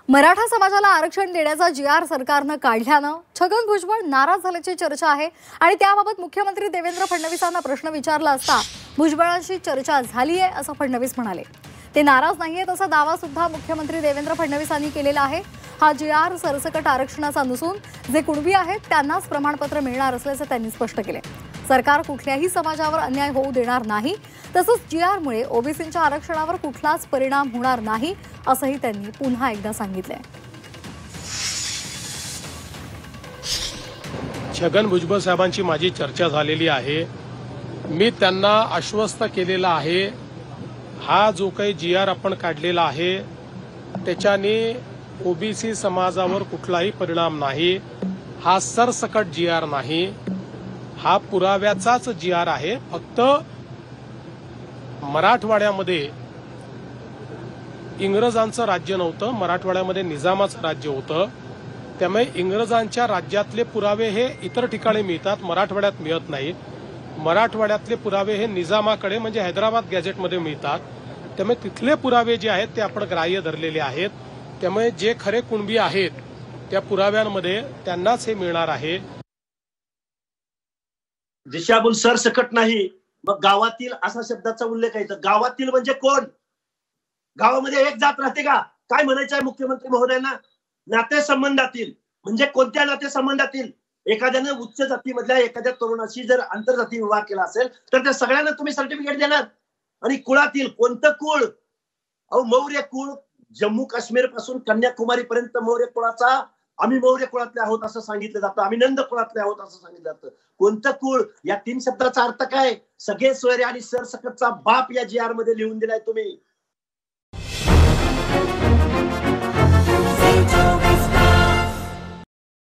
मराठा समाजाला आरक्षण देण्याचा जी.आर. सरकारनं काढल्यानं छगन भुजबळ नाराज झाल्याची चर्चा आहे आणि त्याबाबत मुख्यमंत्री देवेंद्र फडणवीसांना प्रश्न विचारला असता भुजबळांशी चर्चा झाली आहे असं फडणवीस म्हणाले। ते नाराज नाहीयेत असा दावा सुद्धा मुख्यमंत्री देवेंद्र फडणवीसांनी केलेला आहे। हा जी.आर. सरसकट आरक्षणाचा नसून जे कुणबी आहेत त्यांनाच प्रमाणपत्र मिळणार असल्याचं त्यांनी स्पष्ट केले। सरकार कुठल्याही समाजावर अन्याय होऊ देणार नाही, तसंच जी.आर. मुळे ओबीसींच्या आरक्षणावर कुठलाच परिणाम होणार नाही असंही त्यांनी पुन्हा एकदा सांगितलंय। छगन भुजबळ साहेबांची माझी चर्चा झालेली आहे। मी त्यांना आश्वस्त केलेला आहे, हा जो काही जी.आर. आपण काढलेला आहे त्याच्याने ओबीसी समाजावर कुठलाही परिणाम नाही। हा सरसकट जी.आर. नाही, हा पुराव्याचाच जी.आर. आहे। फक्त मराठवाड्यामध्ये इंग्रजांचं राज्य नव्हतं, मराठवाड्यामध्ये निजामाचं राज्य होतं। त्यामुळे इंग्रजांच्या राज्यातले पुरावे हे इतर ठिकाणी मिळतात, मराठवाड्यात मिळत नाहीत। मराठवाड्यातले पुरावे हे निजामाकडे म्हणजे हैदराबाद गॅझेटमध्ये मिळतात। त्यामुळे तिथले पुरावे जे आहेत ते आपण ग्राह्य धरलेले आहेत। त्यामुळे जे खरे कुणबी आहेत त्या पुराव्यांमध्ये त्यांनाच हे मिळणार आहे। दिशाभूल सरसकट नाही, मग गावातील असा शब्दाचा उल्लेख आहे। तर गावातील म्हणजे कोण? गावामध्ये एक जात राहते का? काय म्हणायचं आहे मुख्यमंत्री महोदयांना? नातेसंबंधातील म्हणजे कोणत्या नातेसंबंधातील? एखाद्याने उच्च जातीमधल्या एखाद्या तरुणाशी जर आंतरजातीय विवाह केला असेल तर त्या सगळ्यांना तुम्ही सर्टिफिकेट देणार। आणि कुळातील कोणतं कुळ? अहो, मौर्य कुळ जम्मू काश्मीर पासून कन्याकुमारी पर्यंत मौर्य कुळाचा, आम्ही मौर्य कुळातले आहोत असं सांगितलं जातं, आम्ही नंद कुळातले आहोत असं सांगितलं जातं। कोणतं कुळ? या तीन शब्दाचा अर्थ काय? सगळे सोयरे आणि सरसकटचा बाप या जी.आर. मध्ये लिहून दिलाय तुम्ही।